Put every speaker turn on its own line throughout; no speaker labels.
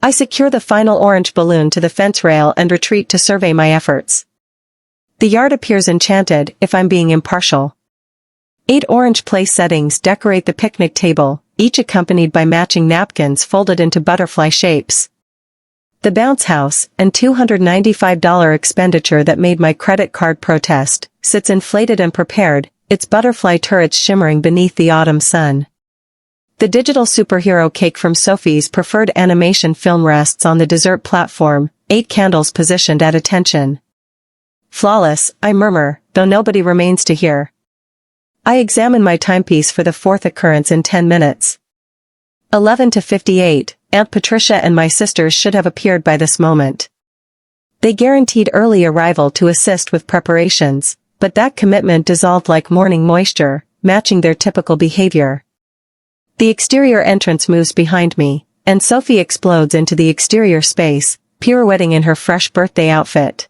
I secure the final orange balloon to the fence rail and retreat to survey my efforts. The yard appears enchanted, if I'm being impartial. 8 orange place settings decorate the picnic table, each accompanied by matching napkins folded into butterfly shapes. The bounce house, and $295 expenditure that made my credit card protest, sits inflated and prepared, its butterfly turrets shimmering beneath the autumn sun. The digital superhero cake from Sophie's preferred animation film rests on the dessert platform, 8 candles positioned at attention. Flawless, I murmur, though nobody remains to hear. I examine my timepiece for the 4th occurrence in 10 minutes. 11:58, Aunt Patricia and my sisters should have appeared by this moment. They guaranteed early arrival to assist with preparations, but that commitment dissolved like morning moisture, matching their typical behavior. The exterior entrance moves behind me, and Sophie explodes into the exterior space, pirouetting in her fresh birthday outfit.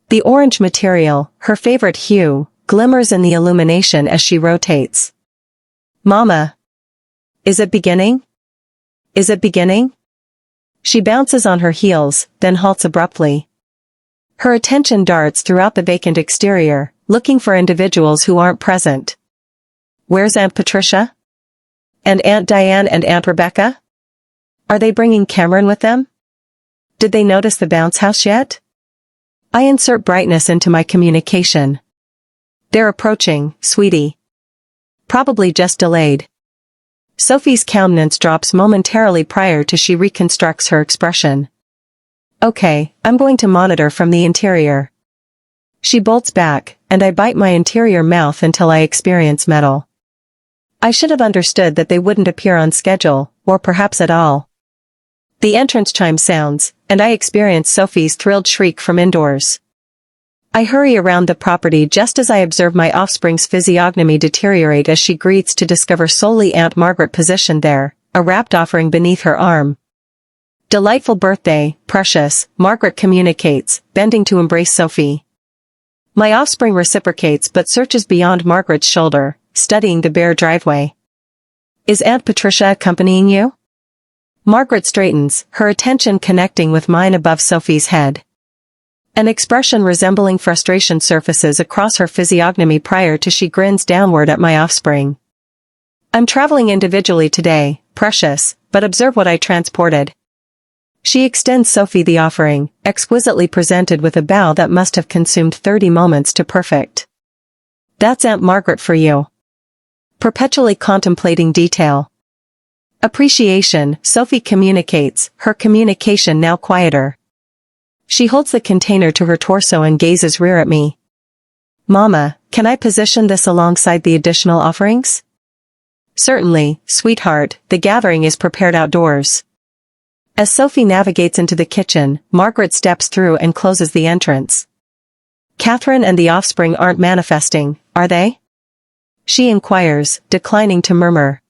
The orange material, her favorite hue, glimmers in the illumination as she rotates. Mama! Is it beginning? Is it beginning? She bounces on her heels, then halts abruptly. Her attention darts throughout the vacant exterior, looking for individuals who aren't present. Where's Aunt Patricia? And Aunt Diane and Aunt Rebecca? Are they bringing Cameron with them? Did they notice the bounce house yet? I insert brightness into my communication. They're approaching, sweetie. Probably just delayed. Sophie's countenance drops momentarily prior to she reconstructs her expression. Okay, I'm going to monitor from the interior. She bolts back, and I bite my interior mouth until I experience metal. I should have understood that they wouldn't appear on schedule, or perhaps at all. The entrance chime sounds, and I experience Sophie's thrilled shriek from indoors. I hurry around the property just as I observe my offspring's physiognomy deteriorate as she greets to discover solely Aunt Margaret positioned there, a wrapped offering beneath her arm. Delightful birthday, precious, Margaret communicates, bending to embrace Sophie. My offspring reciprocates but searches beyond Margaret's shoulder, studying the bare driveway. Is Aunt Patricia accompanying you? Margaret straightens, her attention connecting with mine above Sophie's head. An expression resembling frustration surfaces across her physiognomy prior to she grins downward at my offspring. I'm traveling individually today, precious, but observe what I transported. She extends Sophie the offering, exquisitely presented with a bow that must have consumed 30 moments to perfect. That's Aunt Margaret for you. Perpetually contemplating detail. Appreciation, Sophie communicates, her communication now quieter. She holds the container to her torso and gazes rear at me. Mama, can I position this alongside the additional offerings? Certainly, sweetheart, the gathering is prepared outdoors. As Sophie navigates into the kitchen, Margaret steps through and closes the entrance. Catherine and the offspring aren't manifesting, are they? She inquires, declining to murmur.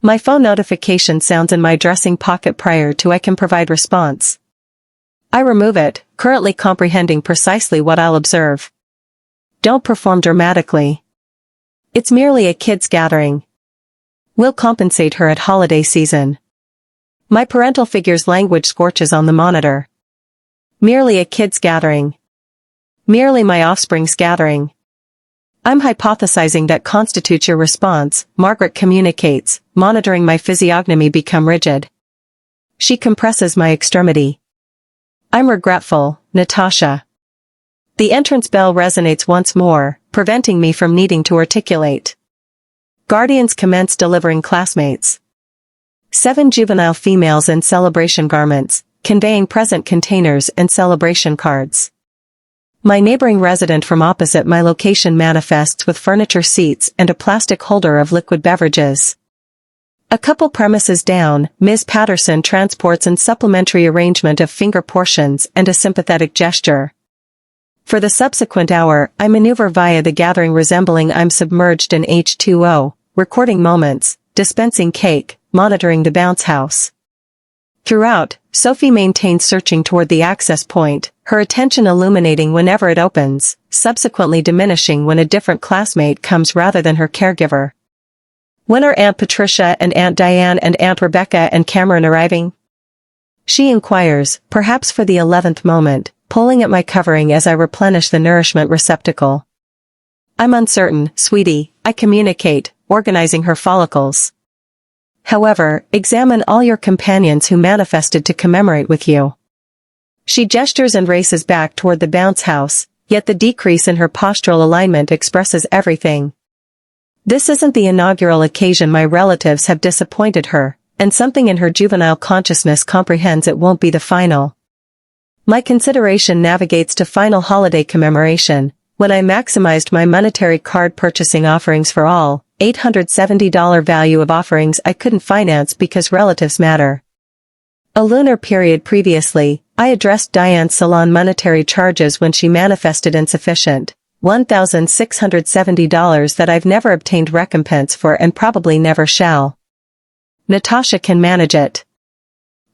My phone notification sounds in my dressing pocket prior to I can provide response. I remove it, currently comprehending precisely what I'll observe. Don't perform dramatically. It's merely a kids' gathering. We'll compensate her at holiday season. My parental figure's language scorches on the monitor. Merely a kids' gathering. Merely my offspring's gathering. I'm hypothesizing that constitutes your response, Margaret communicates, monitoring my physiognomy become rigid. She compresses my extremity. I'm regretful, Natasha. The entrance bell resonates once more, preventing me from needing to articulate. Guardians commence delivering classmates. 7 juvenile females in celebration garments, conveying present containers and celebration cards. My neighboring resident from opposite my location manifests with furniture seats and a plastic holder of liquid beverages. A couple premises down, Ms. Patterson transports an supplementary arrangement of finger portions and a sympathetic gesture. For the subsequent hour, I maneuver via the gathering resembling I'm submerged in H2O, recording moments, dispensing cake, monitoring the bounce house. Throughout, Sophie maintains searching toward the access point, her attention illuminating whenever it opens, subsequently diminishing when a different classmate comes rather than her caregiver. When are Aunt Patricia and Aunt Diane and Aunt Rebecca and Cameron arriving? She inquires, perhaps for the 11th moment, pulling at my covering as I replenish the nourishment receptacle. I'm uncertain, sweetie, I communicate, organizing her follicles. However, examine all your companions who manifested to commemorate with you. She gestures and races back toward the bounce house, yet the decrease in her postural alignment expresses everything. This isn't the inaugural occasion my relatives have disappointed her, and something in her juvenile consciousness comprehends it won't be the final. My consideration navigates to final holiday commemoration, when I maximized my monetary card purchasing offerings for all, $870 value of offerings I couldn't finance because relatives matter. A lunar period previously, I addressed Diane's salon monetary charges when she manifested insufficient, $1,670 that I've never obtained recompense for and probably never shall. Natasha can manage it.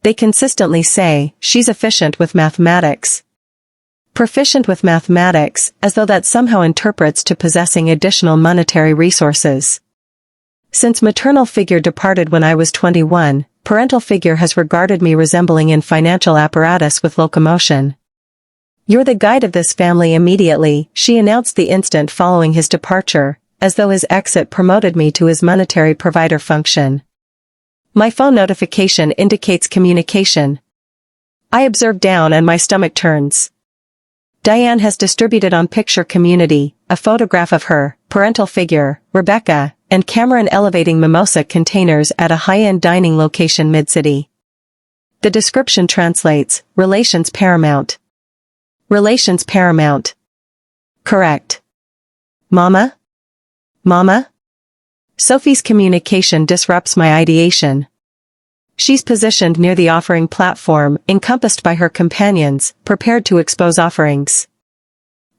They consistently say, she's efficient with mathematics. Proficient with mathematics, as though that somehow interprets to possessing additional monetary resources. Since maternal figure departed when I was 21, parental figure has regarded me resembling in financial apparatus with locomotion. You're the guide of this family immediately, she announced the instant following his departure, as though his exit promoted me to his monetary provider function. My phone notification indicates communication. I observe down and my stomach turns. Diane has distributed on Picture Community, a photograph of her, parental figure, Rebecca, and Cameron elevating mimosa containers at a high-end dining location mid-city. The description translates, relations paramount. Relations paramount. Correct. Mama? Mama? Sophie's communication disrupts my ideation. She's positioned near the offering platform, encompassed by her companions, prepared to expose offerings.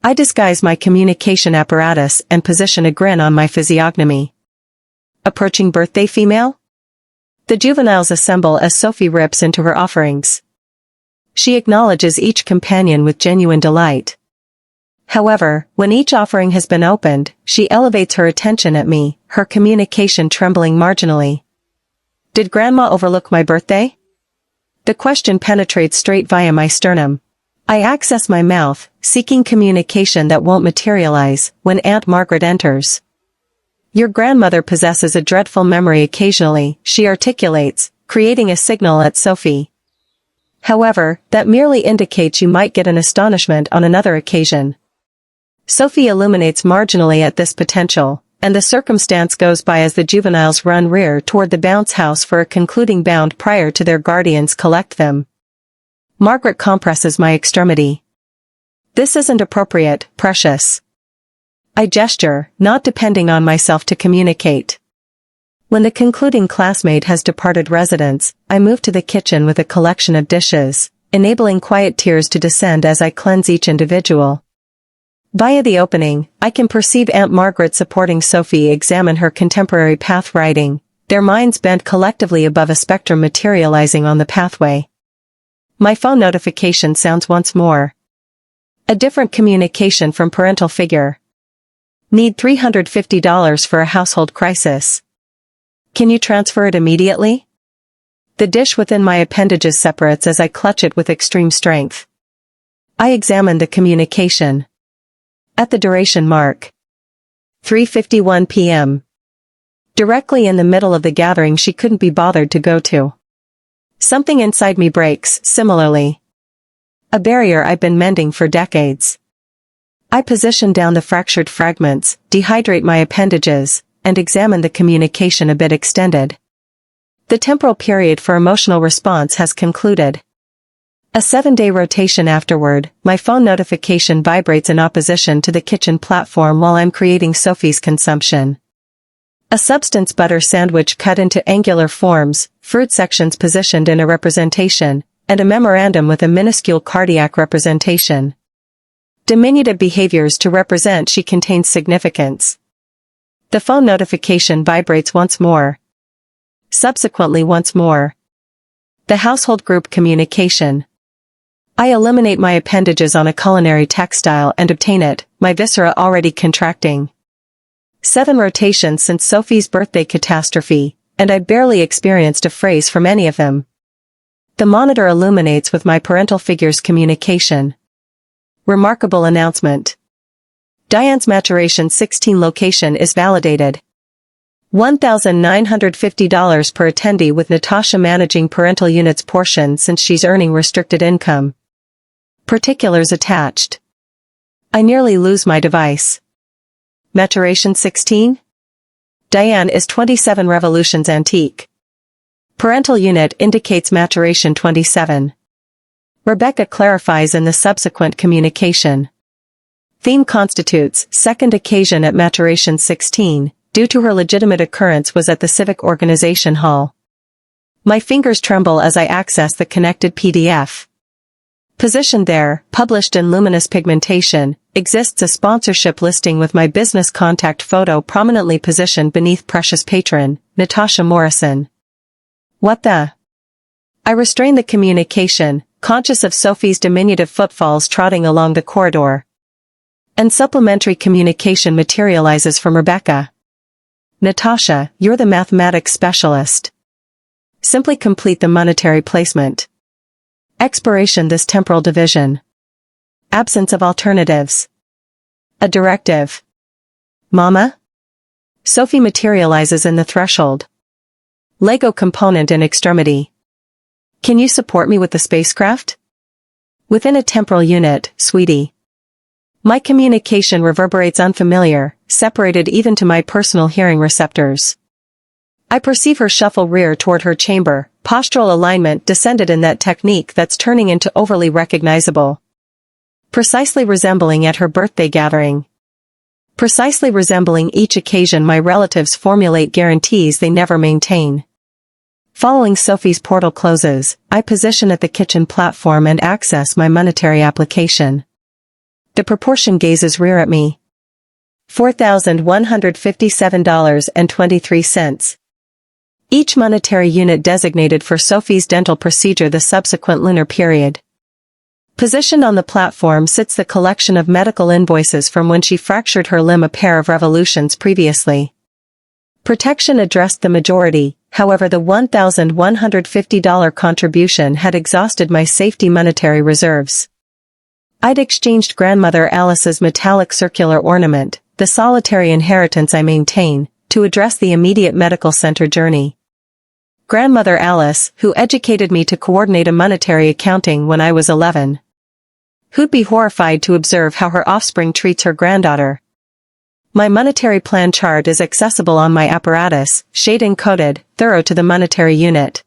I disguise my communication apparatus and position a grin on my physiognomy. Approaching birthday female? The juveniles assemble as Sophie rips into her offerings. She acknowledges each companion with genuine delight. However, when each offering has been opened, she elevates her attention at me, her communication trembling marginally. Did Grandma overlook my birthday? The question penetrates straight via my sternum. I access my mouth, seeking communication that won't materialize, when Aunt Margaret enters. Your grandmother possesses a dreadful memory occasionally, she articulates, creating a signal at Sophie. However, that merely indicates you might get an astonishment on another occasion. Sophie illuminates marginally at this potential, and the circumstance goes by as the juveniles run rear toward the bounce house for a concluding bound prior to their guardians collect them. Margaret compresses my extremity. This isn't appropriate, precious. I gesture, not depending on myself to communicate. When the concluding classmate has departed residence, I move to the kitchen with a collection of dishes, enabling quiet tears to descend as I cleanse each individual. Via the opening, I can perceive Aunt Margaret supporting Sophie examine her contemporary path writing, their minds bent collectively above a spectrum materializing on the pathway. My phone notification sounds once more. A different communication from parental figure. Need $350 for a household crisis. Can you transfer it immediately? The dish within my appendages separates as I clutch it with extreme strength. I examine the communication. At the duration mark. 3:51 p.m. Directly in the middle of the gathering she couldn't be bothered to go to. Something inside me breaks, similarly. A barrier I've been mending for decades. I position down the fractured fragments, dehydrate my appendages, and examine the communication a bit extended. The temporal period for emotional response has concluded. A 7-day rotation afterward, my phone notification vibrates in opposition to the kitchen platform while I'm creating Sophie's consumption. A substance butter sandwich cut into angular forms, fruit sections positioned in a representation, and a memorandum with a minuscule cardiac representation. Diminutive behaviors to represent she contains significance. The phone notification vibrates once more. Subsequently once more. The household group communication. I eliminate my appendages on a culinary textile and obtain it, my viscera already contracting. 7 rotations since Sophie's birthday catastrophe, and I barely experienced a phrase from any of them. The monitor illuminates with my parental figure's communication. Remarkable announcement. Diane's maturation 16 location is validated. $1,950 per attendee with Natasha managing parental unit's portion since she's earning restricted income. Particulars attached. I nearly lose my device. Maturation 16? Diane is 27 revolutions antique. Parental unit indicates maturation 27. Rebecca clarifies in the subsequent communication. Theme constitutes second occasion at maturation 16, due to her legitimate occurrence was at the Civic Organization Hall. My fingers tremble as I access the connected PDF. Positioned there, published in luminous pigmentation, exists a sponsorship listing with my business contact photo prominently positioned beneath precious patron, Natasha Morrison. What the? I restrain the communication, conscious of Sophie's diminutive footfalls trotting along the corridor. And supplementary communication materializes from Rebecca. Natasha, you're the mathematics specialist. Simply complete the monetary placement. Expiration this temporal division. Absence of alternatives. A directive. Mama? Sophie materializes in the threshold. Lego component in extremity. Can you support me with the spacecraft? Within a temporal unit, sweetie. My communication reverberates unfamiliar, separated even to my personal hearing receptors. I perceive her shuffle rear toward her chamber, postural alignment descended in that technique that's turning into overly recognizable. Precisely resembling at her birthday gathering. Precisely resembling each occasion my relatives formulate guarantees they never maintain. Following Sophie's portal closes, I position at the kitchen platform and access my monetary application. The proportion gazes rear at me. $4,157.23. Each monetary unit designated for Sophie's dental procedure the subsequent lunar period. Positioned on the platform sits the collection of medical invoices from when she fractured her limb a pair of revolutions previously. Protection addressed the majority, however the $1,150 contribution had exhausted my safety monetary reserves. I'd exchanged grandmother Alice's metallic circular ornament, the solitary inheritance I maintain, to address the immediate medical center journey. Grandmother Alice, who educated me to coordinate a monetary accounting when I was 11. Who'd be horrified to observe how her offspring treats her granddaughter. My monetary plan chart is accessible on my apparatus, shade-encoded, thorough to the monetary unit.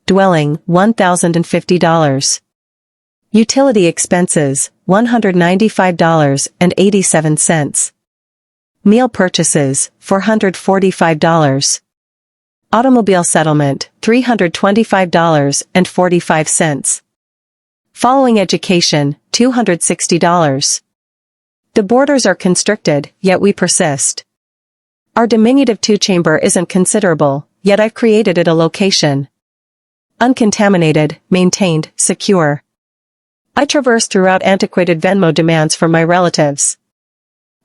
Dwelling, $1,050. Utility expenses, $195.87. Meal purchases, $445. Automobile settlement, $325.45. Following education, $260. The borders are constricted, yet we persist. Our diminutive two-chamber isn't considerable, yet I've created it a location. Uncontaminated, maintained, secure. I traverse throughout antiquated Venmo demands from my relatives.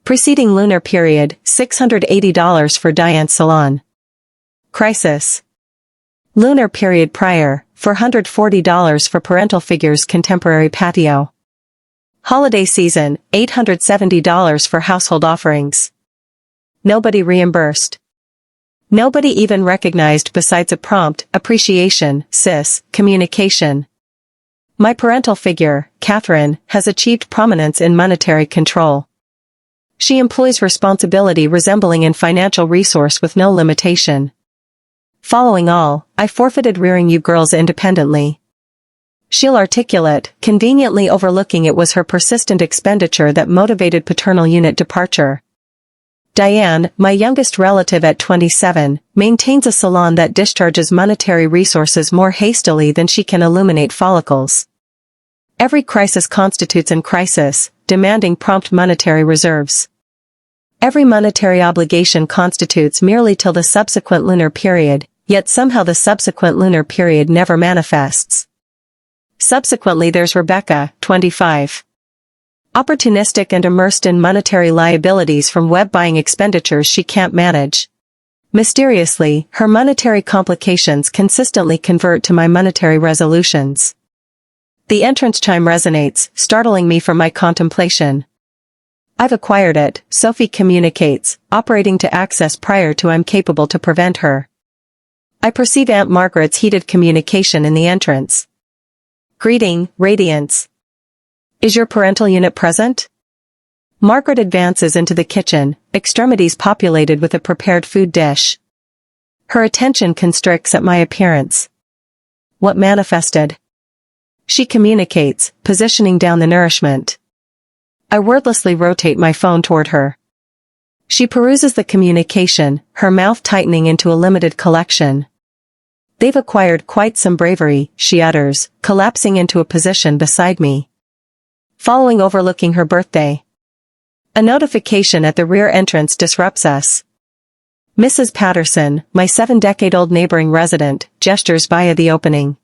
Preceding lunar period, $680 for Diane's salon. Crisis. Lunar period prior, $440 for parental figures contemporary patio. Holiday season, $870 for household offerings. Nobody reimbursed. Nobody even recognized besides a prompt, appreciation, sis, communication. My parental figure, Catherine, has achieved prominence in monetary control. She employs responsibility resembling in financial resource with no limitation. Following all, I forfeited rearing you girls independently. She'll articulate, conveniently overlooking it was her persistent expenditure that motivated paternal unit departure. Diane, my youngest relative at 27, maintains a salon that discharges monetary resources more hastily than she can illuminate follicles. Every crisis constitutes an crisis, demanding prompt monetary reserves. Every monetary obligation constitutes merely till the subsequent lunar period, yet somehow the subsequent lunar period never manifests. Subsequently there's Rebecca, 25. Opportunistic and immersed in monetary liabilities from web buying expenditures she can't manage. Mysteriously, her monetary complications consistently convert to my monetary resolutions. The entrance chime resonates, startling me from my contemplation. I've acquired it, Sophie communicates, operating to access prior to I'm capable to prevent her. I perceive Aunt Margaret's heated communication in the entrance. Greeting, Radiance. Is your parental unit present? Margaret advances into the kitchen, extremities populated with a prepared food dish. Her attention constricts at my appearance. What manifested? She communicates, positioning down the nourishment. I wordlessly rotate my phone toward her. She peruses the communication, her mouth tightening into a limited collection. They've acquired quite some bravery, she utters, collapsing into a position beside me. Following overlooking her birthday. A notification at the rear entrance disrupts us. Mrs. Patterson, my 7-decade-old neighboring resident, gestures via the opening.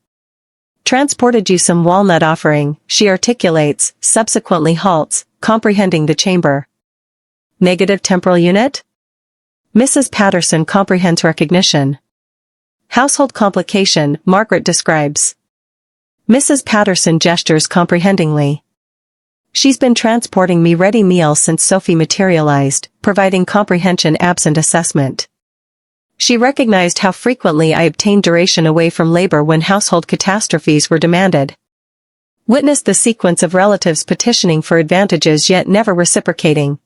Transported you some walnut offering, she articulates, subsequently halts, comprehending the chamber. Negative temporal unit? Mrs. Patterson comprehends recognition. Household complication, Margaret describes. Mrs. Patterson gestures comprehendingly. She's been transporting me ready meals since Sophie materialized, providing comprehension absent assessment. She recognized how frequently I obtained duration away from labor when household catastrophes were demanded. Witnessed the sequence of relatives petitioning for advantages yet never reciprocating.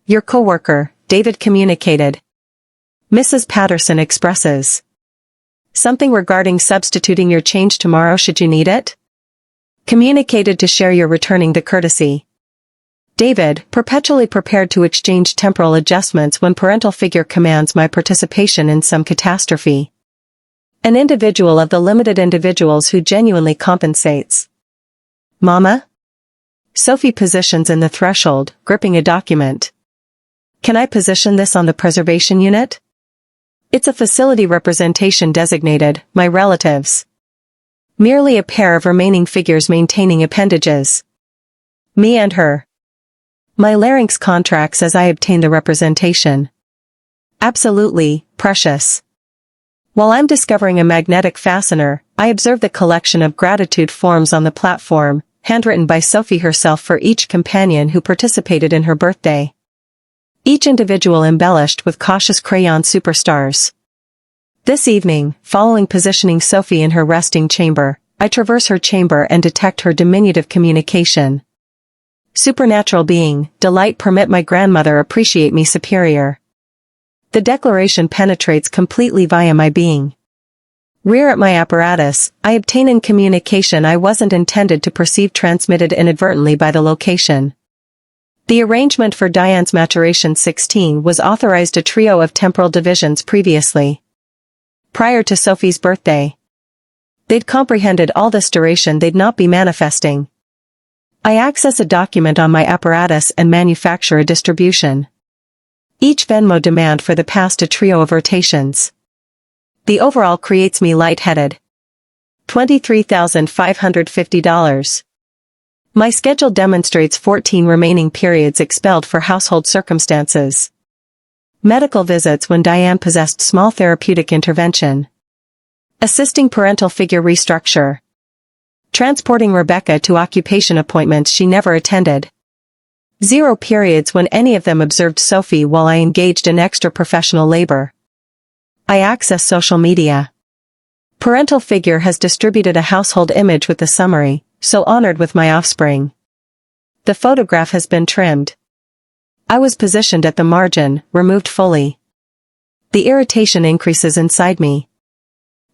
Your coworker, David communicated. Mrs. Patterson expresses. Something regarding substituting your change tomorrow should you need it? Communicated to share your returning the courtesy. David, perpetually prepared to exchange temporal adjustments when parental figure commands my participation in some catastrophe. An individual of the limited individuals who genuinely compensates. Mama? Sophie positions in the threshold, gripping a document. Can I position this on the preservation unit? It's a facility representation designated, my relatives. Merely a pair of remaining figures maintaining appendages. Me and her. My larynx contracts as I obtain the representation. Absolutely, precious. While I'm discovering a magnetic fastener, I observe the collection of gratitude forms on the platform, handwritten by Sophie herself for each companion who participated in her birthday. Each individual embellished with cautious crayon superstars. This evening, following positioning Sophie in her resting chamber, I traverse her chamber and detect her diminutive communication. Supernatural being, delight permit my grandmother appreciate me superior. The declaration penetrates completely via my being. Rear at my apparatus, I obtain in communication I wasn't intended to perceive transmitted inadvertently by the location. The arrangement for Diane's maturation 16 was authorized a trio of temporal divisions previously. Prior to Sophie's birthday. They'd comprehended all this duration they'd not be manifesting. I access a document on my apparatus and manufacture a distribution. Each Venmo demand for the past a trio of rotations. The overall creates me lightheaded. $23,550. My schedule demonstrates 14 remaining periods expelled for household circumstances. Medical visits when Diane possessed small therapeutic intervention. Assisting parental figure restructure. Transporting Rebecca to occupation appointments she never attended. 0 periods when any of them observed Sophie while I engaged in extra-professional labor. I access social media. Parental figure has distributed a household image with the summary, so honored with my offspring. The photograph has been trimmed. I was positioned at the margin, removed fully. The irritation increases inside me.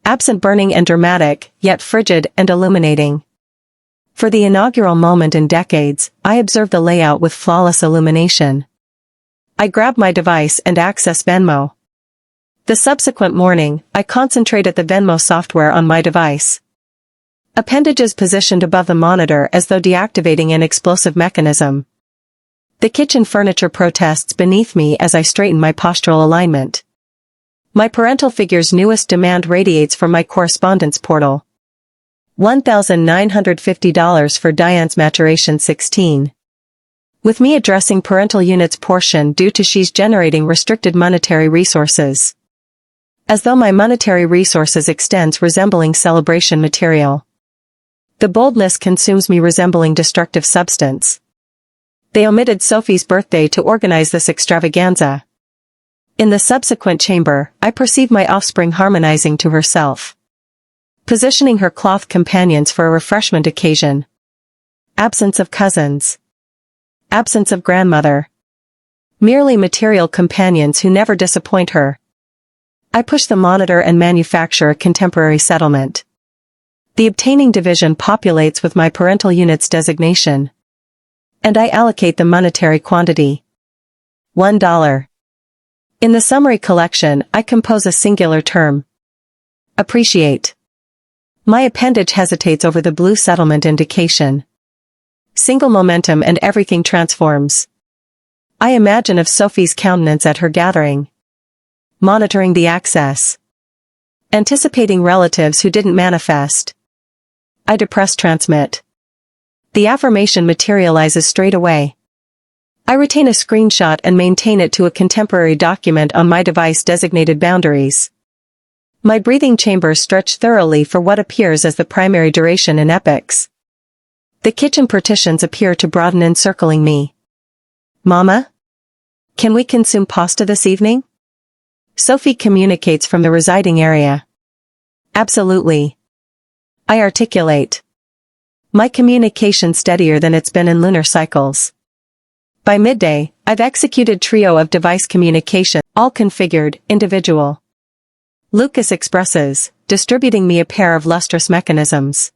Absent burning and dramatic, yet frigid and illuminating. For the inaugural moment in decades, I observe the layout with flawless illumination. I grab my device and access Venmo. The subsequent morning, I concentrate at the Venmo software on my device. Appendages positioned above the monitor as though deactivating an explosive mechanism. The kitchen furniture protests beneath me as I straighten my postural alignment. My parental figure's newest demand radiates from my correspondence portal. $1,950 for Diane's maturation 16. with me addressing parental unit's portion due to she's generating restricted monetary resources. As though my monetary resources extends resembling celebration material. The boldness consumes me resembling destructive substance. They omitted Sophie's birthday to organize this extravaganza. In the subsequent chamber, I perceive my offspring harmonizing to herself. Positioning her cloth companions for a refreshment occasion. Absence of cousins. Absence of grandmother. Merely material companions who never disappoint her. I push the monitor and manufacture a contemporary settlement. The obtaining division populates with my parental unit's designation. And I allocate the monetary quantity. $1. In the summary collection, I compose a singular term. Appreciate. My appendage hesitates over the blue settlement indication. Single momentum and everything transforms. I imagine of Sophie's countenance at her gathering. Monitoring the access. Anticipating relatives who didn't manifest. I depress transmit. The affirmation materializes straight away. I retain a screenshot and maintain it to a contemporary document on my device designated boundaries. My breathing chambers stretch thoroughly for what appears as the primary duration in epochs. The kitchen partitions appear to broaden encircling me. Mama? Can we consume pasta this evening? Sophie communicates from the residing area. Absolutely. I articulate. My communication steadier than it's been in lunar cycles. By midday, I've executed trio of device communication, all configured, individual. Lucas expresses, distributing me a pair of lustrous mechanisms.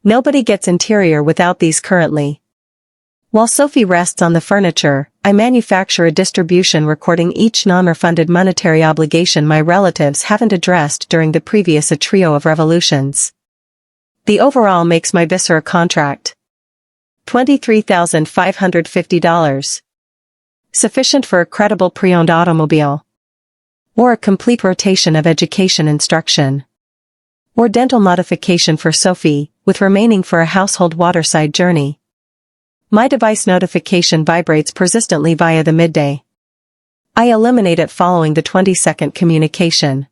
Nobody gets interior without these currently. While Sophie rests on the furniture, I manufacture a distribution recording each non-refunded monetary obligation my relatives haven't addressed during the previous a trio of revolutions. The overall makes my viscera contract. $23,550. Sufficient for a credible pre-owned automobile. Or a complete rotation of education instruction. Or dental modification for Sophie, with remaining for a household waterside journey. My device notification vibrates persistently via the midday. I eliminate it following the 20-second communication.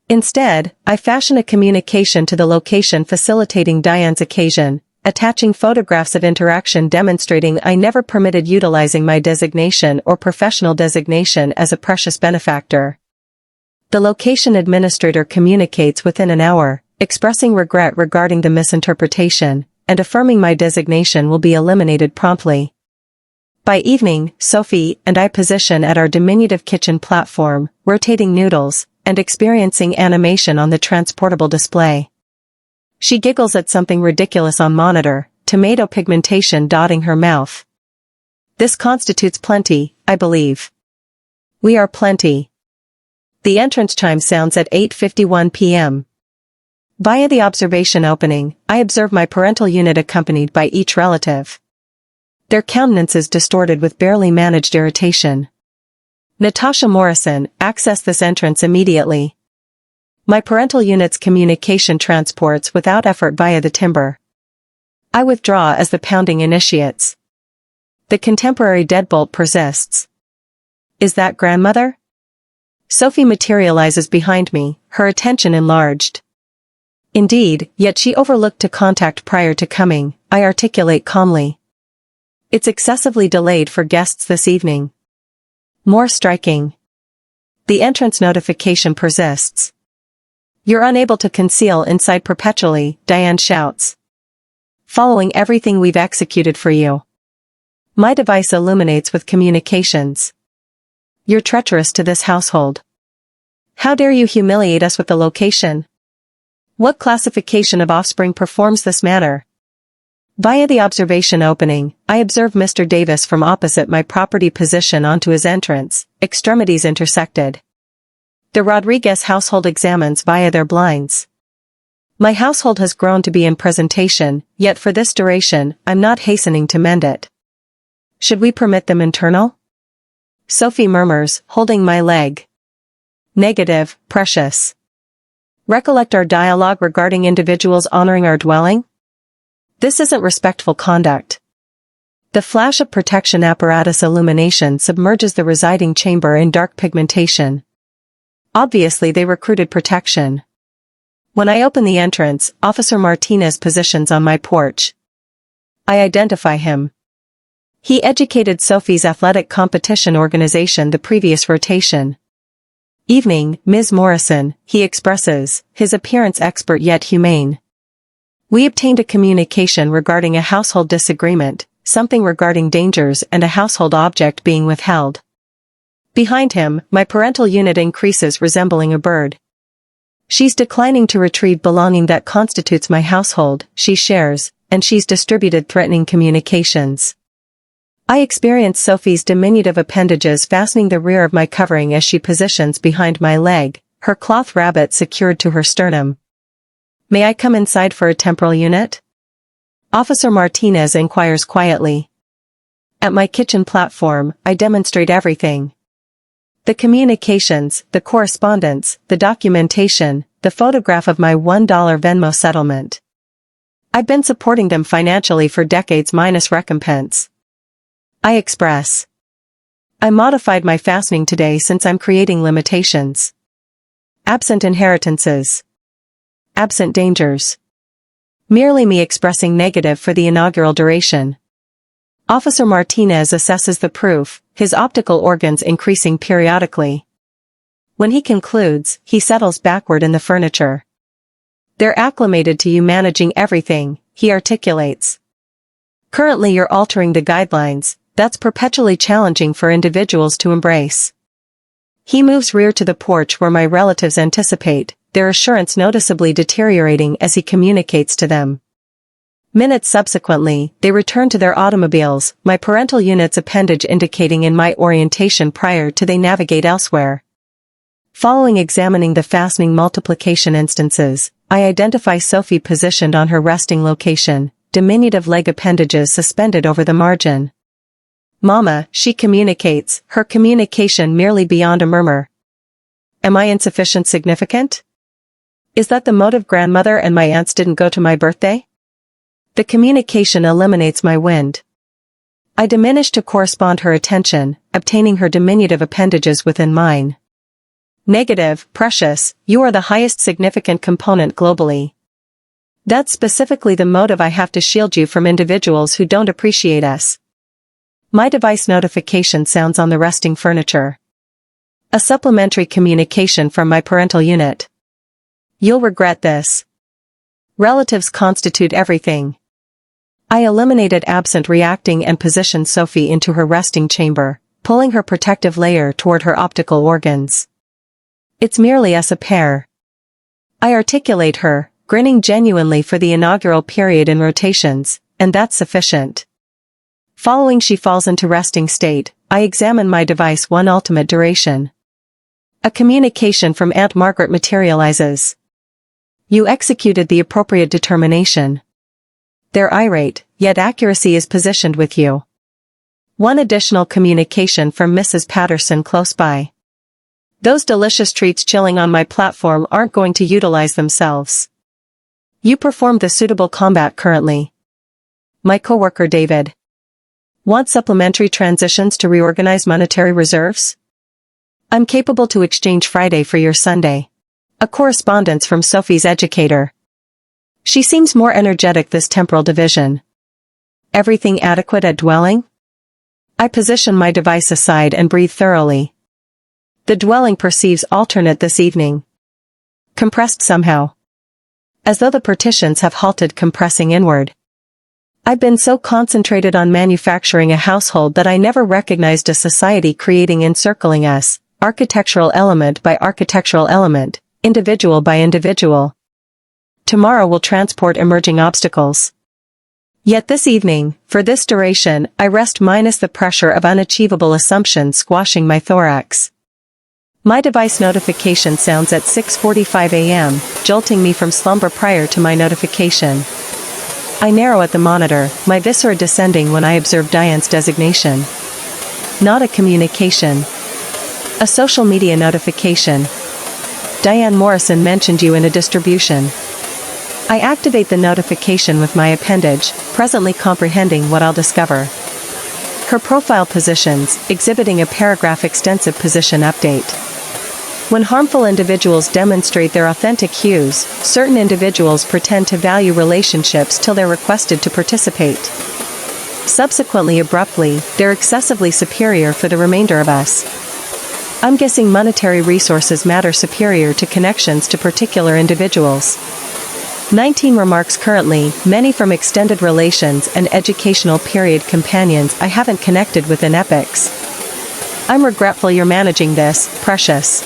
Instead, I fashion a communication to the location facilitating Diane's occasion, attaching photographs of interaction demonstrating I never permitted utilizing my designation or professional designation as a precious benefactor. The location administrator communicates within an hour, expressing regret regarding the misinterpretation, and affirming my designation will be eliminated promptly. By evening, Sophie and I position at our diminutive kitchen platform, rotating noodles, and experiencing animation on the transportable display. She giggles at something ridiculous on monitor, tomato pigmentation dotting her mouth. This constitutes plenty, I believe. We are plenty. The entrance chime sounds at 8:51 p.m. Via the observation opening, I observe my parental unit accompanied by each relative. Their countenances distorted with barely managed irritation. Natasha Morrison, access this entrance immediately. My parental unit's communication transports without effort via the timber. I withdraw as the pounding initiates. The contemporary deadbolt persists. Is that grandmother? Sophie materializes behind me, her attention enlarged. Indeed, yet she overlooked to contact prior to coming, I articulate calmly. It's excessively delayed for guests this evening. More striking. The entrance notification persists. You're unable to conceal inside perpetually, Diane shouts. Following everything we've executed for you. My device illuminates with communications. You're treacherous to this household. How dare you humiliate us with the location? What classification of offspring performs this manner? Via the observation opening, I observe Mr. Davis from opposite my property position onto his entrance, extremities intersected. The Rodriguez household examines via their blinds. My household has grown to be in presentation, yet for this duration, I'm not hastening to mend it. Should we permit them internal? Sophie murmurs, holding my leg. Negative, precious. Recollect our dialogue regarding individuals honoring our dwelling? This isn't respectful conduct. The flash of protection apparatus illumination submerges the residing chamber in dark pigmentation. Obviously they recruited protection. When I open the entrance, Officer Martinez positions on my porch. I identify him. He educated Sophie's athletic competition organization the previous rotation. Evening, Ms. Morrison, he expresses, his appearance expert yet humane. We obtained a communication regarding a household disagreement, something regarding dangers and a household object being withheld. Behind him, my parental unit increases resembling a bird. She's declining to retrieve belonging that constitutes my household, she shares, and she's distributed threatening communications. I experience Sophie's diminutive appendages fastening the rear of my covering as she positions behind my leg, her cloth rabbit secured to her sternum. May I come inside for a temporal unit? Officer Martinez inquires quietly. At my kitchen platform, I demonstrate everything. The communications, the correspondence, the documentation, the photograph of my $1 Venmo settlement. I've been supporting them financially for decades minus recompense. I express. I modified my fastening today since I'm creating limitations. Absent inheritances. Absent dangers. Merely me expressing negative for the inaugural duration. Officer Martinez assesses the proof, his optical organs increasing periodically. When he concludes, he settles backward in the furniture. They're acclimated to you managing everything, he articulates. Currently you're altering the guidelines, that's perpetually challenging for individuals to embrace. He moves rear to the porch where my relatives anticipate, their assurance noticeably deteriorating as he communicates to them. Minutes subsequently, they return to their automobiles, my parental unit's appendage indicating in my orientation prior to they navigate elsewhere. Following examining the fastening multiplication instances, I identify Sophie positioned on her resting location, diminutive leg appendages suspended over the margin. Mama, she communicates, her communication merely beyond a murmur. Am I insufficient significant? Is that the motive grandmother and my aunts didn't go to my birthday? The communication eliminates my wind. I diminish to correspond her attention, obtaining her diminutive appendages within mine. Negative, precious, you are the highest significant component globally. That's specifically the motive I have to shield you from individuals who don't appreciate us. My device notification sounds on the resting furniture. A supplementary communication from my parental unit. You'll regret this. Relatives constitute everything. I eliminated absent reacting and positioned Sophie into her resting chamber, pulling her protective layer toward her optical organs. It's merely us a pair. I articulate her, grinning genuinely for the inaugural period in rotations, and that's sufficient. Following she falls into resting state, I examine my device one ultimate duration. A communication from Aunt Margaret materializes. You executed the appropriate determination. They're irate, yet accuracy is positioned with you. One additional communication from Mrs. Patterson close by. Those delicious treats chilling on my platform aren't going to utilize themselves. You performed the suitable combat currently. My coworker David. Want supplementary transitions to reorganize monetary reserves? I'm capable to exchange Friday for your Sunday. A correspondence from Sophie's educator. She seems more energetic this temporal division. Everything adequate at dwelling? I position my device aside and breathe thoroughly. The dwelling perceives alternate this evening. Compressed somehow. As though the partitions have halted compressing inward. I've been so concentrated on manufacturing a household that I never recognized a society creating encircling us, architectural element by architectural element, individual by individual. Tomorrow will transport emerging obstacles. Yet this evening, for this duration, I rest minus the pressure of unachievable assumptions squashing my thorax. My device notification sounds at 6:45 a.m., jolting me from slumber prior to my notification. I narrow at the monitor, my viscera descending when I observe Diane's designation. Not a communication. A social media notification. Diane Morrison mentioned you in a distribution. I activate the notification with my appendage, presently comprehending what I'll discover. Her profile positions, exhibiting a paragraph extensive position update. When harmful individuals demonstrate their authentic hues, certain individuals pretend to value relationships till they're requested to participate. Subsequently, abruptly, they're excessively superior for the remainder of us. I'm guessing monetary resources matter superior to connections to particular individuals. 19 remarks currently, many from extended relations and educational period companions I haven't connected with in epochs. I'm regretful you're managing this, precious.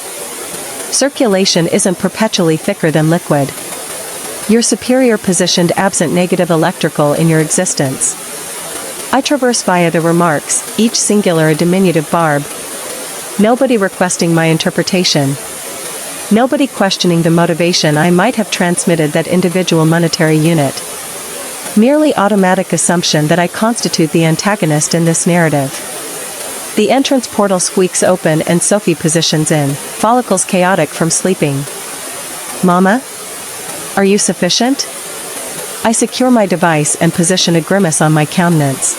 Circulation isn't perpetually thicker than liquid. You're superior positioned absent negative electrical in your existence. I traverse via the remarks, each singular a diminutive barb. Nobody requesting my interpretation. Nobody questioning the motivation I might have transmitted that individual monetary unit. Merely automatic assumption that I constitute the antagonist in this narrative. The entrance portal squeaks open and Sophie positions in, follicles chaotic from sleeping. Mama? Are you sufficient? I secure my device and position a grimace on my countenance.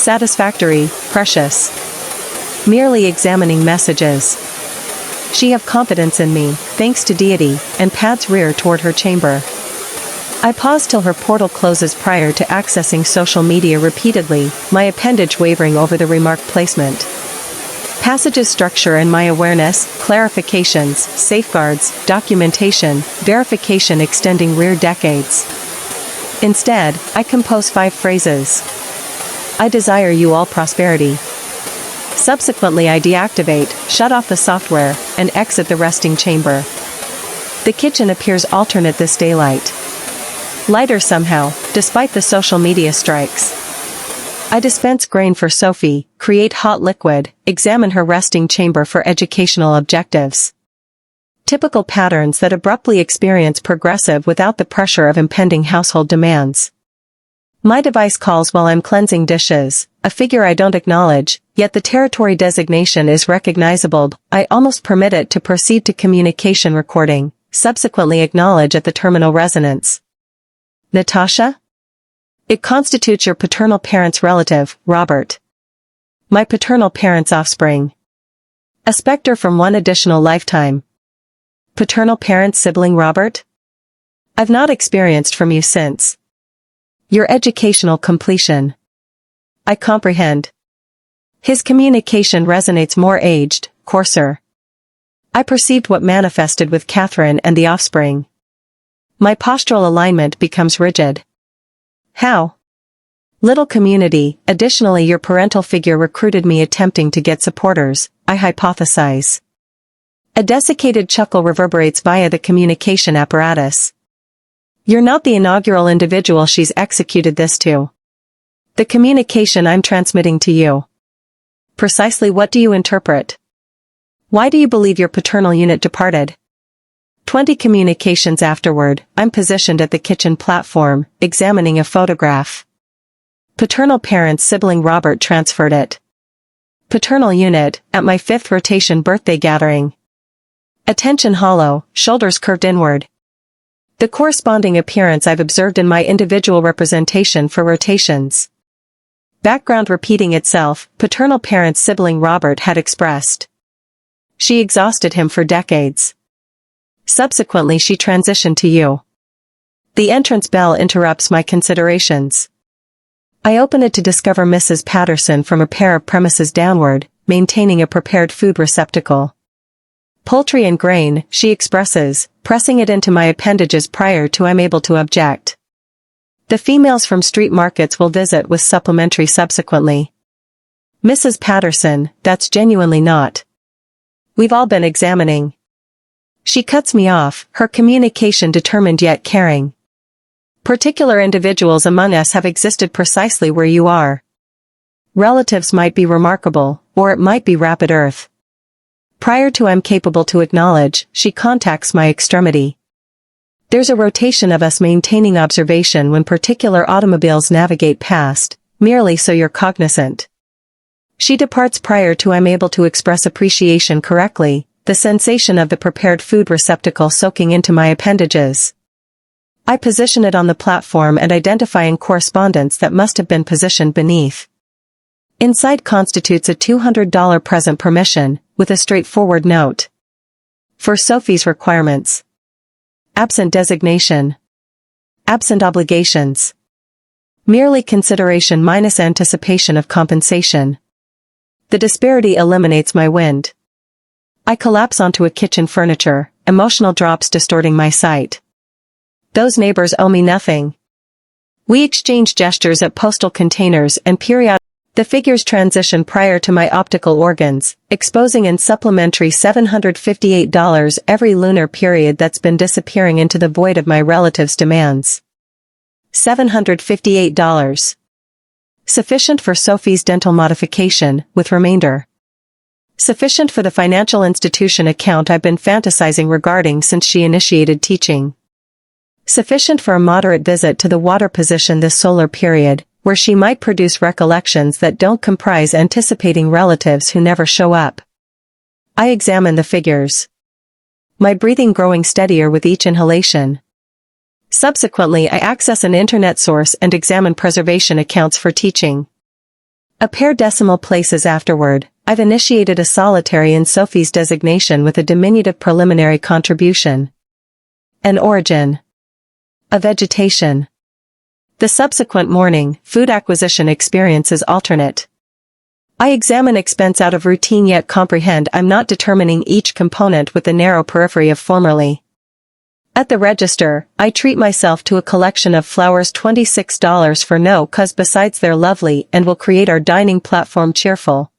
Satisfactory, precious. Merely examining messages. She have confidence in me, thanks to deity, and pads rear toward her chamber. I pause till her portal closes prior to accessing social media repeatedly, my appendage wavering over the remark placement. Passages structure in my awareness, clarifications, safeguards, documentation, verification extending rear decades. Instead, I compose 5 phrases. I desire you all prosperity. Subsequently I deactivate, shut off the software, and exit the resting chamber. The kitchen appears alternate this daylight. Lighter somehow, despite the social media strikes. I dispense grain for Sophie, create hot liquid, examine her resting chamber for educational objectives. Typical patterns that abruptly experience progressive without the pressure of impending household demands. My device calls while I'm cleansing dishes, a figure I don't acknowledge, yet the territory designation is recognizable. I almost permit it to proceed to communication recording, subsequently acknowledge at the terminal resonance. Natasha? It constitutes your paternal parent's relative, Robert. My paternal parent's offspring. A specter from one additional lifetime. Paternal parent's sibling Robert? I've not experienced from you since. Your educational completion. I comprehend. His communication resonates more aged, coarser. I perceived what manifested with Catherine and the offspring. My postural alignment becomes rigid. How? Little community, additionally your parental figure recruited me attempting to get supporters, I hypothesize. A desiccated chuckle reverberates via the communication apparatus. You're not the inaugural individual she's executed this to. The communication I'm transmitting to you. Precisely what do you interpret? Why do you believe your paternal unit departed? 20 communications afterward, I'm positioned at the kitchen platform, examining a photograph. Paternal parent's sibling Robert transferred it. Paternal unit, at my 5th rotation birthday gathering. Attention hollow, shoulders curved inward. The corresponding appearance I've observed in my individual representation for rotations. Background repeating itself, paternal parent's sibling Robert had expressed. She exhausted him for decades. Subsequently she transitioned to you. The entrance bell interrupts my considerations. I open it to discover Mrs. Patterson from a pair of premises downward, maintaining a prepared food receptacle. Poultry and grain, she expresses, pressing it into my appendages prior to I'm able to object. The females from street markets will visit with supplementary subsequently. Mrs. Patterson, that's genuinely not. We've all been examining. She cuts me off, her communication determined yet caring. Particular individuals among us have existed precisely where you are. Relatives might be remarkable, or it might be rapid earth. Prior to I'm capable to acknowledge, she contacts my extremity. There's a rotation of us maintaining observation when particular automobiles navigate past, merely so you're cognizant. She departs prior to I'm able to express appreciation correctly, the sensation of the prepared food receptacle soaking into my appendages. I position it on the platform and identify in correspondence that must have been positioned beneath. Inside constitutes a $200 present permission, with a straightforward note. For Sophie's requirements. Absent designation. Absent obligations. Merely consideration minus anticipation of compensation. The disparity eliminates my wind. I collapse onto a kitchen furniture, emotional drops distorting my sight. Those neighbors owe me nothing. We exchange gestures at postal containers and periodic. The figures transition prior to my optical organs, exposing in supplementary $758 every lunar period that's been disappearing into the void of my relatives' demands. $758. Sufficient for Sophie's dental modification, with remainder. Sufficient for the financial institution account I've been fantasizing regarding since she initiated teaching. Sufficient for a moderate visit to the water position this solar period, where she might produce recollections that don't comprise anticipating relatives who never show up. I examine the figures. My breathing growing steadier with each inhalation. Subsequently, I access an internet source and examine preservation accounts for teaching. A pair decimal places afterward, I've initiated a solitary in Sophie's designation with a diminutive preliminary contribution. An origin. A vegetation. The subsequent morning, food acquisition experience is alternate. I examine expense out of routine yet comprehend I'm not determining each component with the narrow periphery of formerly. At the register, I treat myself to a collection of flowers $26 for no cause besides they're lovely and will create our dining platform cheerful.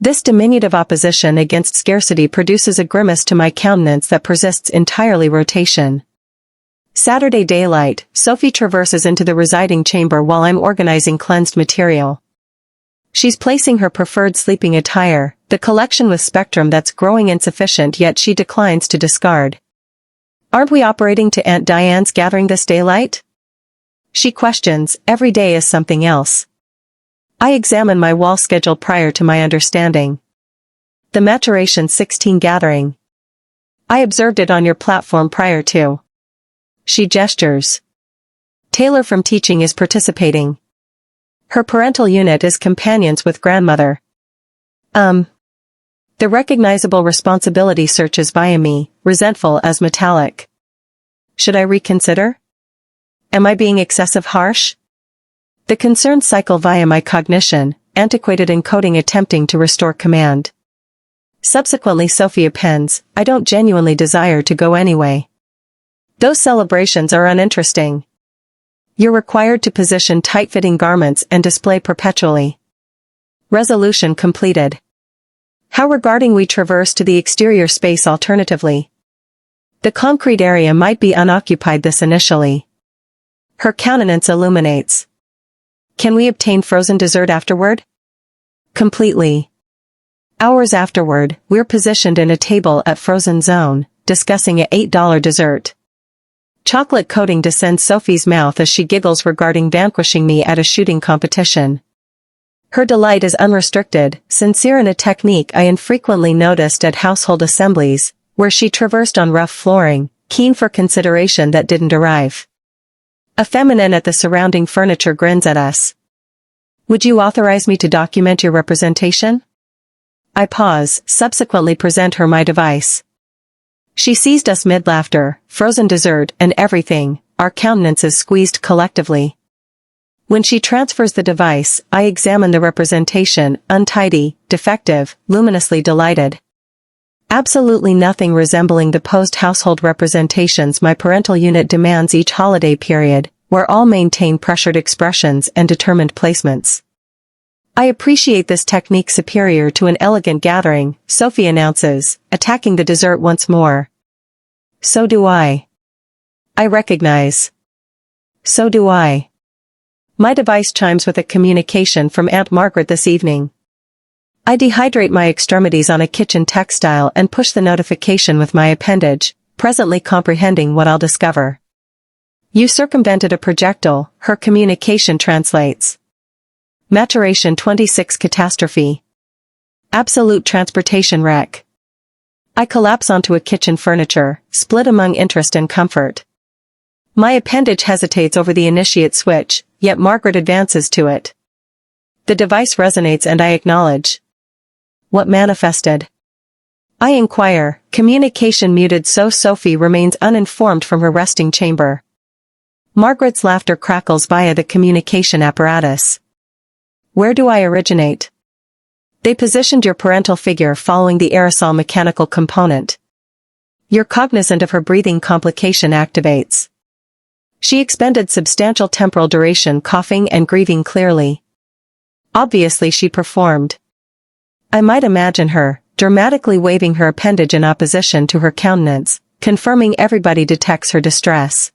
This diminutive opposition against scarcity produces a grimace to my countenance that persists entirely rotation. Saturday daylight, Sophie traverses into the residing chamber while I'm organizing cleansed material. She's placing her preferred sleeping attire, the collection with spectrum that's growing insufficient yet she declines to discard. Aren't we operating to Aunt Diane's gathering this daylight? She questions, every day is something else. I examine my wall schedule prior to my understanding. The Maturation 16 gathering. I observed it on your platform prior to. She gestures. Taylor from teaching is participating. Her parental unit is companions with grandmother. The recognizable responsibility searches via me, resentful as metallic. Should I reconsider? Am I being excessive harsh? The concerns cycle via my cognition, antiquated encoding attempting to restore command. Subsequently Sophie appends, I don't genuinely desire to go anyway. Those celebrations are uninteresting. You're required to position tight-fitting garments and display perpetually. Resolution completed. How regarding we traverse to the exterior space alternatively? The concrete area might be unoccupied this initially. Her countenance illuminates. Can we obtain frozen dessert afterward? Completely. Hours afterward, we're positioned in a table at Frozen Zone, discussing a $8 dessert. Chocolate coating descends Sophie's mouth as she giggles regarding vanquishing me at a shooting competition. Her delight is unrestricted, sincere in a technique I infrequently noticed at household assemblies, where she traversed on rough flooring, keen for consideration that didn't arrive. A feminine at the surrounding furniture grins at us. Would you authorize me to document your representation? I pause, subsequently present her my device. She seized us mid-laughter, frozen dessert and everything, our countenances squeezed collectively. When she transfers the device, I examine the representation, untidy, defective, luminously delighted. Absolutely nothing resembling the post-household representations my parental unit demands each holiday period, where all maintain pressured expressions and determined placements. I appreciate this technique superior to an elegant gathering, Sophie announces, attacking the dessert once more. So do I. I recognize. So do I. My device chimes with a communication from Aunt Margaret this evening. I dehydrate my extremities on a kitchen textile and push the notification with my appendage, presently comprehending what I'll discover. You circumvented a projectile, her communication translates. Maturation 26 catastrophe. Absolute transportation wreck. I collapse onto a kitchen furniture, split among interest and comfort. My appendage hesitates over the initiate switch, yet Margaret advances to it. The device resonates and I acknowledge. What manifested? I inquire, communication muted so Sophie remains uninformed from her resting chamber. Margaret's laughter crackles via the communication apparatus. Where do I originate? They positioned your parental figure following the aerosol mechanical component. You're cognizant of her breathing complication activates. She expended substantial temporal duration coughing and grieving clearly. Obviously she performed. I might imagine her, dramatically waving her appendage in opposition to her countenance, confirming everybody detects her distress.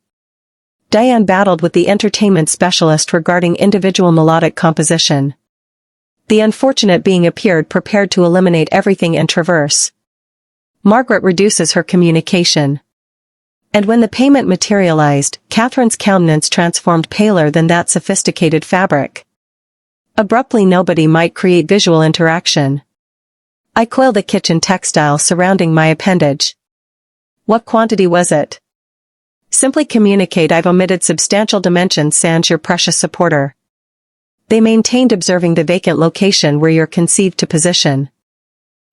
Diane battled with the entertainment specialist regarding individual melodic composition. The unfortunate being appeared prepared to eliminate everything and traverse. Margaret reduces her communication. And when the payment materialized, Catherine's countenance transformed paler than that sophisticated fabric. Abruptly nobody might create visual interaction. I coil the kitchen textile surrounding my appendage. What quantity was it? Simply communicate I've omitted substantial dimensions sans your precious supporter. They maintained observing the vacant location where you're conceived to position.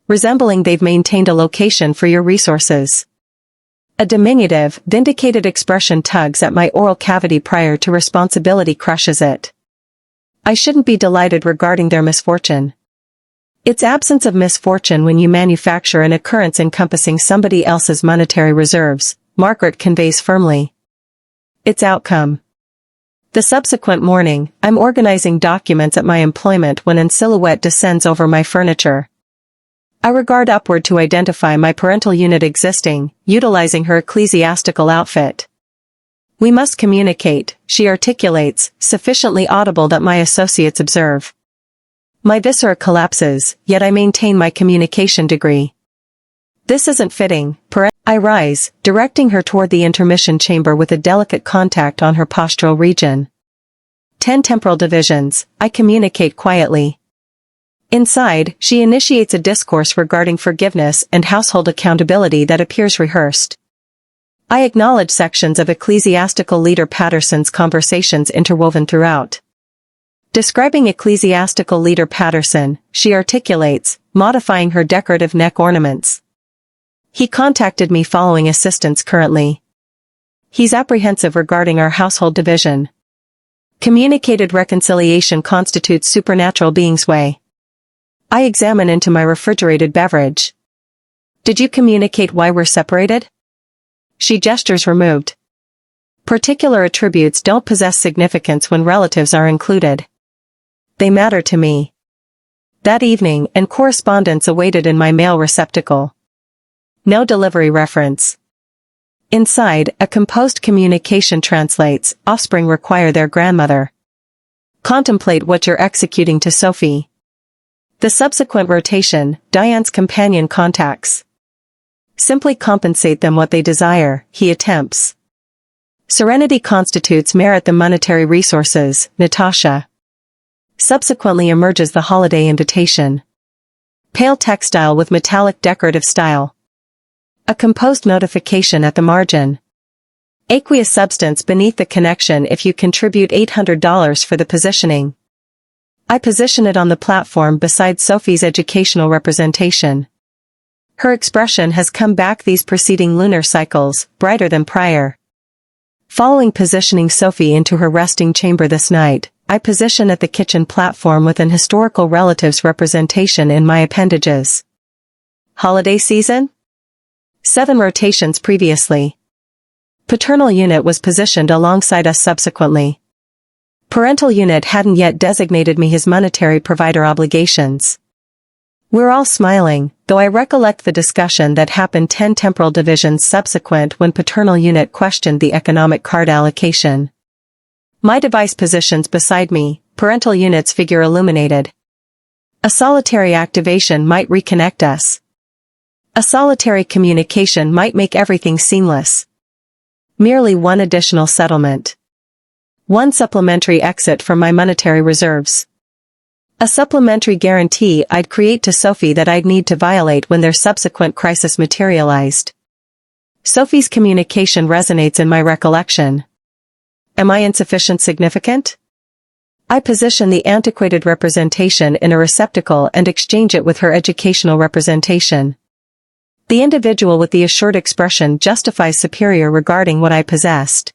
Resembling they've maintained a location for your resources. A diminutive, vindicated expression tugs at my oral cavity prior to responsibility crushes it. I shouldn't be delighted regarding their misfortune. It's absence of misfortune when you manufacture an occurrence encompassing somebody else's monetary reserves, Margaret conveys firmly. Its outcome. The subsequent morning, I'm organizing documents at my employment when an silhouette descends over my furniture. I regard upward to identify my parental unit existing, utilizing her ecclesiastical outfit. We must communicate, she articulates, sufficiently audible that my associates observe. My viscera collapses, yet I maintain my communication degree. This isn't fitting, I rise, directing her toward the intermission chamber with a delicate contact on her postural region. 10 temporal divisions, I communicate quietly. Inside, she initiates a discourse regarding forgiveness and household accountability that appears rehearsed. I acknowledge sections of ecclesiastical leader Patterson's conversations interwoven throughout. Describing ecclesiastical leader Patterson, she articulates, modifying her decorative neck ornaments. He contacted me following assistance currently. He's apprehensive regarding our household division. Communicated reconciliation constitutes supernatural being's way. I examine into my refrigerated beverage. Did you communicate why we're separated? She gestures removed. Particular attributes don't possess significance when relatives are included. They matter to me. That evening, and correspondence awaited in my mail receptacle. No delivery reference. Inside, a composed communication translates, offspring require their grandmother. Contemplate what you're executing to Sophie. The subsequent rotation, Diane's companion contacts. Simply compensate them what they desire, he attempts. Serenity constitutes merit the monetary resources, Natasha. Subsequently emerges the holiday invitation. Pale textile with metallic decorative style. A composed notification at the margin. Aqueous substance beneath the connection if you contribute $800 for the positioning. I position it on the platform beside Sophie's educational representation. Her expression has come back these preceding lunar cycles, brighter than prior. Following positioning Sophie into her resting chamber this night, I position at the kitchen platform with an historical relative's representation in my appendages. Holiday season? 7 rotations previously. Paternal unit was positioned alongside us subsequently. Parental unit hadn't yet designated me his monetary provider obligations. We're all smiling, though I recollect the discussion that happened 10 temporal divisions subsequent when paternal unit questioned the economic card allocation. My device positions beside me, parental unit's figure illuminated. A solitary activation might reconnect us. A solitary communication might make everything seamless. Merely one additional settlement. One supplementary exit from my monetary reserves. A supplementary guarantee I'd create to Sophie that I'd need to violate when their subsequent crisis materialized. Sophie's communication resonates in my recollection. Am I insufficient significant? I position the antiquated representation in a receptacle and exchange it with her educational representation. The individual with the assured expression justifies superior regarding what I possessed.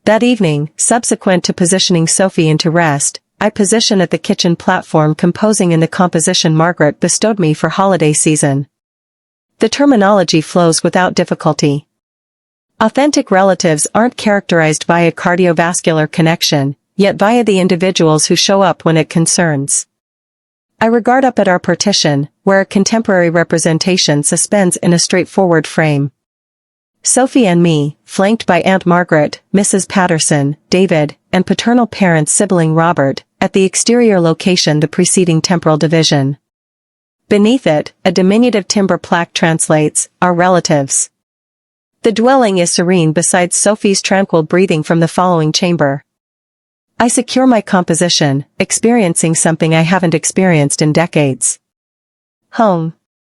That evening, subsequent to positioning Sophie into rest, I position at the kitchen platform composing in the composition Margaret bestowed me for holiday season. The terminology flows without difficulty. Authentic relatives aren't characterized via cardiovascular connection, yet via the individuals who show up when it concerns. I regard up at our partition, where a contemporary representation suspends in a straightforward frame. Sophie and me, flanked by Aunt Margaret, Mrs. Patterson, David, and paternal parents sibling Robert, at the exterior location the preceding temporal division. Beneath it, a diminutive timber plaque translates, "Our relatives." The dwelling is serene beside Sophie's tranquil breathing from the following chamber. I secure my composition, experiencing something I haven't experienced in decades. Home.